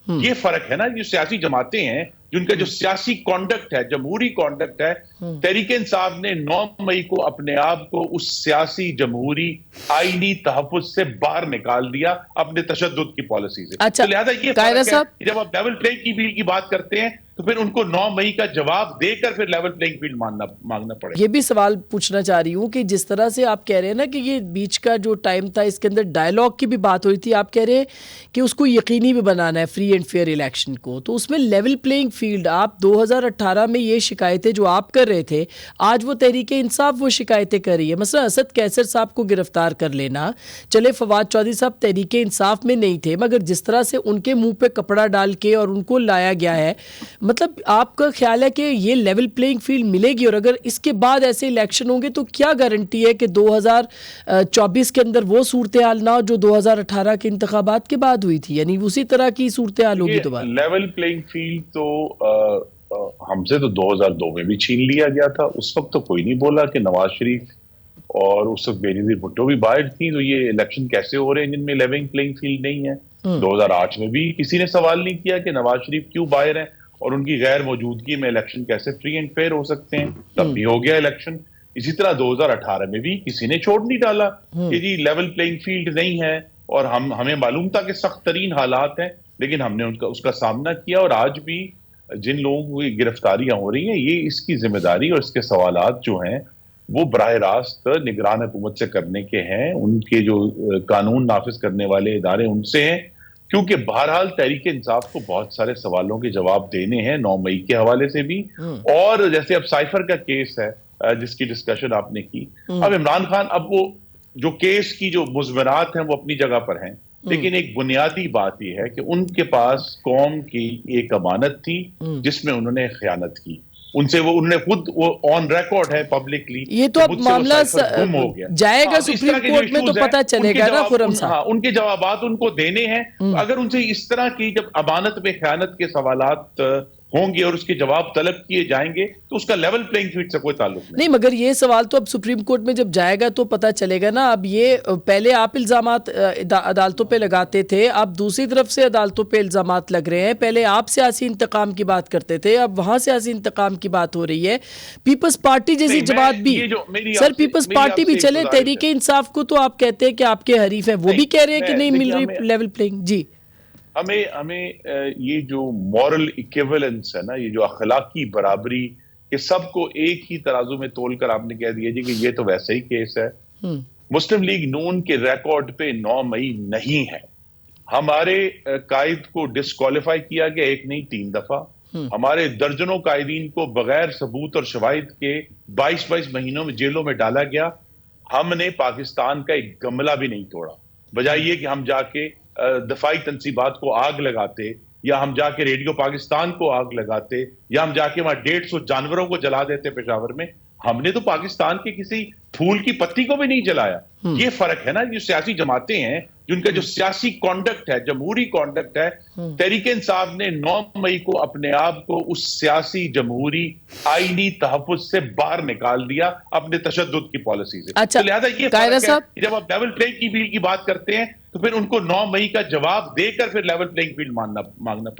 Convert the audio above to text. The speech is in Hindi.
ये फर्क है ना, जो सियासी जमातें हैं, जिनका जो सियासी कॉन्डक्ट है, जमहूरी कॉन्डक्ट है, तहरीके इंसाफ ने 9 मई को अपने आप को उस सियासी जमहूरी आईनी तहफ़्फ़ुज़ से बाहर निकाल दिया अपने तशद्दुद की पॉलिसी से। अच्छा, तो लिहाजा ये फर्क है, जब आप लेवल प्लेइंग फील्ड की बात करते हैं तो फिर उनको 9 मई का जवाब देकर फिर लेवल प्लेइंग फील्ड मांगना पड़ेगा। ये भी सवाल पूछना चाह रही हूँ कि जिस तरह से आप कह रहे हैं ना कि ये बीच का जो टाइम था इसके अंदर डायलॉग की भी बात हुई थी, आप कह रहे हैं कि उसको यकीनी भी बनाना है फ्री एंड फेयर इलेक्शन को, तो उसमें लेवल प्लेइंग फील्ड आप 2018 में ये शिकायतें जो आप कर रहे थे, आज वो तहरीके इंसाफ वो शिकायतें कर रही है। मसला असद कैसर साहब को गिरफ्तार कर लेना, चले फवाद चौधरी साहब तहरीके इंसाफ में नहीं थे, मगर जिस तरह से उनके मुंह पे कपड़ा डाल के और उनको लाया गया है, मतलब आपका ख्याल है कि ये लेवल प्लेइंग फील्ड मिलेगी? और अगर इसके बाद ऐसे इलेक्शन होंगे तो क्या गारंटी है कि 2024 के अंदर वो सूरत हाल ना हो जो 2018 के इंतखाबात के बाद हुई थी, यानी उसी तरह की सूरत हाल होगी दोबारा? लेवल प्लेइंग फील्ड तो हमसे तो 2002 में भी छीन लिया गया था। उस वक्त तो कोई नहीं बोला कि नवाज शरीफ और उस वक्त बेनजीर भुट्टो भी बाहर थी, तो ये इलेक्शन कैसे हो रहे हैं जिनमें लेवल प्लेइंग फील्ड नहीं है। 2008 में भी किसी ने सवाल नहीं किया कि नवाज शरीफ क्यों बाहर हैं और उनकी गैर मौजूदगी में इलेक्शन कैसे फ्री एंड फेयर हो सकते हैं। तब भी हो गया इलेक्शन। इसी तरह 2018 में भी किसी ने छोड़ नहीं डाला कि जी लेवल प्लेइंग फील्ड नहीं है, और हमें मालूम था कि सख्त तरीन हालात हैं, लेकिन हमने उसका सामना किया। और आज भी जिन लोगों की गिरफ्तारियां हो रही हैं, ये इसकी जिम्मेदारी और इसके सवालात जो हैं वो बराह रास्त निगरान हुकूमत से करने के हैं, उनके जो कानून नाफिज करने वाले इदारे उनसे हैं, क्योंकि बहरहाल तहरीक इंसाफ को बहुत सारे सवालों के जवाब देने हैं 9 मई के हवाले से भी। और जैसे अब साइफर का केस है जिसकी डिस्कशन आपने की, अब इमरान खान, अब वो जो केस की जो मुज़मरात हैं वो अपनी जगह पर हैं, लेकिन एक बुनियादी बात यह है कि उनके पास कौम की एक अमानत थी जिसमें उन्होंने खयानत की। उनसे उन्होंने खुद वो ऑन रिकॉर्ड है पब्लिकली। ये तो अब मामला हो गया जाएगा सुप्रीम कोर्ट में तो पता चलेगा ना खुर्रम साहब। हाँ, उनके जवाबात उनको देने हैं। अगर उनसे इस तरह की जब अमानत में खयानत के सवालात होंगे और उसके जवाब तलब किए जाएंगे तो उसका लेवल प्लेइंग फील्ड से कोई ताल्लुक नहीं। मगर ये सवाल तो अब सुप्रीम कोर्ट में जब जाएगा तो पता चलेगा ना। अब ये पहले आप इल्जामात अदालतों पे लगाते थे, अब दूसरी तरफ से अदालतों पे इल्जामात लग रहे हैं। पहले आप सियासी इंतकाम की बात करते थे, अब वहां सियासी इंतकाम की बात हो रही है। पीपल्स पार्टी जैसी जमात भी, सर पीपल्स पार्टी भी चले, तहरीके इंसाफ को तो आप कहते हैं कि आपके हरीफ है, वो भी कह रहे हैं कि नहीं मिल रही लेवल प्लेइंग। जी, हमें ये जो मॉरल इक्विवेलेंस है ना, ये जो अखलाकी बराबरी के सबको एक ही तराजू में तोल कर आपने कह दिया जी कि ये तो वैसे ही केस है। मुस्लिम लीग नून के रिकॉर्ड पे 9 मई नहीं है। हमारे कायद को डिस्क्वालीफाई किया गया, एक नहीं 3 दफा। हमारे दर्जनों कायदीन को बगैर सबूत और शवाहिद के 22 महीनों में जेलों में डाला गया। हमने पाकिस्तान का एक गमला भी नहीं तोड़ा, बजाय ये कि हम जाके दफाई तंसीबात को आग लगाते, या हम जाके रेडियो पाकिस्तान को आग लगाते, या हम जाके वहां 150 जानवरों को जला देते पेशावर में। हमने तो पाकिस्तान के किसी फूल की पत्ती को भी नहीं जलाया। ये फर्क है ना, जो सियासी जमातें हैं, जिनका जो सियासी कॉन्डक्ट है, जमहूरी कॉन्डक्ट है, तहरीक इंसाफ ने 9 मई को अपने आप को उस सियासी जमहूरी आईनी तहफ़्फ़ुज़ से बाहर निकाल दिया अपने तशद्दुद की पॉलिसी से। अच्छा, तो लिहाजा ये फर्क है, जब आप लेवल प्लेइंग फील्ड की बात करते हैं तो फिर उनको 9 मई का जवाब देकर फिर लेवल प्लेइंग फील्ड मांगना पड़ेगा।